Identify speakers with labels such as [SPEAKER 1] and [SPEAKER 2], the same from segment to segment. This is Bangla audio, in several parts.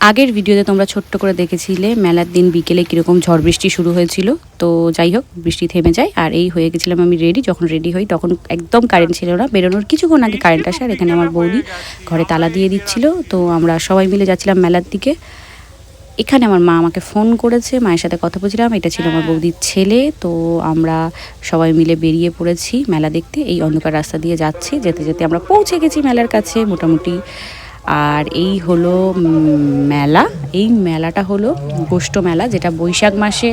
[SPEAKER 1] আগের ভিডিওতে তোমরা ছোট্ট করে দেখেছিলে মেলার দিন বিকেলে কীরকম ঝড় বৃষ্টি শুরু হয়েছিল। তো যাই হোক, বৃষ্টি থেমে যায় আর এই হয়ে গেছিলাম আমি রেডি। যখন রেডি হই তখন একদম কারেন্ট ছিল না, বেরোনোর কিছুক্ষণ আগে কারেন্ট আসে। আর এখানে আমার বৌদি ঘরে তালা দিয়ে দিচ্ছিল। তো আমরা সবাই মিলে যাচ্ছিলাম মেলার দিকে। এখানে আমার মা আমাকে ফোন করেছে, মায়ের সাথে কথা বলছিলাম। এটা ছিল আমার বৌদির ছেলে। তো আমরা সবাই মিলে বেরিয়ে পড়েছি মেলা দেখতে। এই অন্ধকার রাস্তা দিয়ে যাচ্ছি, যেতে যেতে আমরা পৌঁছে গেছি মেলার কাছে মোটামুটি। আর এই হলো মেলা। এই মেলাটা হলো গোষ্ঠ মেলা, যেটা বৈশাখ মাসে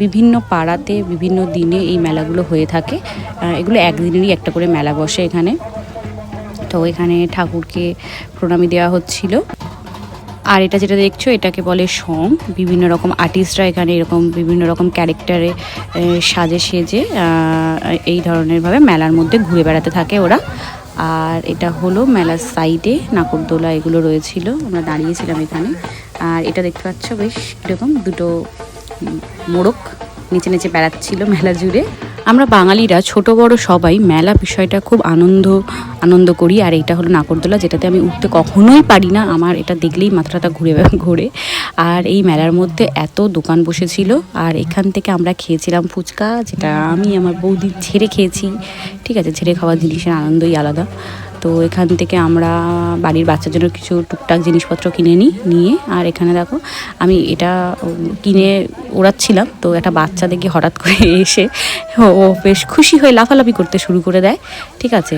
[SPEAKER 1] বিভিন্ন পাড়াতে বিভিন্ন দিনে এই মেলাগুলো হয়ে থাকে। এগুলো একদিনেরই একটা করে মেলা বসে এখানে। তো এখানে ঠাকুরকে প্রণামী দেওয়া হচ্ছিল। আর এটা যেটা দেখছো এটাকে বলে সং। বিভিন্ন রকম আর্টিস্টরা এখানে এরকম বিভিন্ন রকম ক্যারেক্টারে সেজে এই ধরনেরভাবে মেলার মধ্যে ঘুরে বেড়াতে থাকে ওরা। আর এটা হলো মেলার সাইডে নাগরদোলা এগুলো রয়েছিল, আমরা দাঁড়িয়েছিলাম এখানে। আর এটা দেখতে পাচ্ছ বেশ এরকম দুটো মোড়ক নিচে নিচে বেড়াচ্ছিল মেলা জুড়ে। আমরা বাঙালিরা ছোট বড় সবাই মেলা বিষয়টা খুব আনন্দ করি। আর এইটা হলো নাগরদোলা, যেটাতে আমি উঠতে কখনোই পারি না, আমার এটা দেখলেই মাথাটা ঘুরে। আর এই মেলার মধ্যে এত দোকান বসেছিল। আর এখান থেকে আমরা খেয়েছিলাম ফুচকা, যেটা আমি আমার বৌদি ঝেড়ে খেয়েছি। ঠিক আছে, ঝেড়ে খাওয়ার জিনিসের আনন্দই আলাদা। তো এখান থেকে আমরা বাড়ির বাচ্চার জন্য কিছু টুকটাক জিনিসপত্র কিনে নিয়ে আর এখানে দেখো আমি এটা কিনে ওড়াচ্ছিলাম। তো একটা বাচ্চা দেখি হঠাৎ করে এসে ও বেশ খুশি হয়ে লাফালাফি করতে শুরু করে দেয়। ঠিক আছে,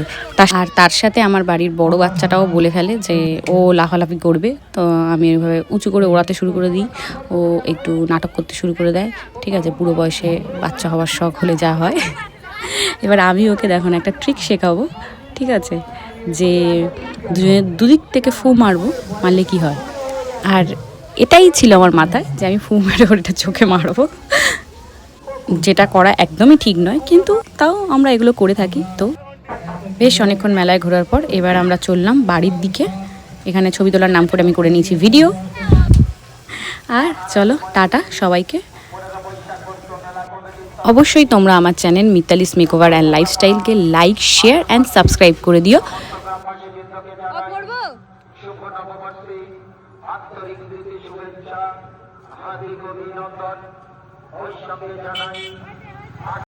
[SPEAKER 1] আর তার সাথে আমার বাড়ির বড় বাচ্চাটাও বলে ফেলে যে ও লাফালাফি করবে। তো আমি এইভাবে উঁচু করে ওড়াতে শুরু করে দিই, ও একটু নাটক করতে শুরু করে দেয়। ঠিক আছে, বুড়ো বয়সে বাচ্চা হওয়ার শখ হলে যা হয়। এবার আমি ওকে দেখুন একটা ট্রিক শেখাবো। ঠিক আছে, যে দুদিক থেকে ফু মারলে কি হয়। আর এটাই ছিল আমার মাথায় যে আমি ফু মেরে ওটা চোখে মারবো, যেটা করা একদমই ঠিক নয়, কিন্তু তাও আমরা এগুলো করে থাকি। তো বেশ অনেকক্ষণ মেলায় ঘোরার পর এবার আমরা চললাম বাড়ির দিকে। এখানে ছবি তোলার নাম করে আমি করে নিয়েছি ভিডিও। আর চলো টাটা সবাইকে। অবশ্যই তোমরা আমার চ্যানেল মিতালিস মেকওভার অ্যান্ড লাইফস্টাইলকে লাইক, শেয়ার অ্যান্ড সাবস্ক্রাইব করে দিও। আন্তরিক শুভেচ্ছা, হার্দিক অভিনন্দন ওই সঙ্গে জানাই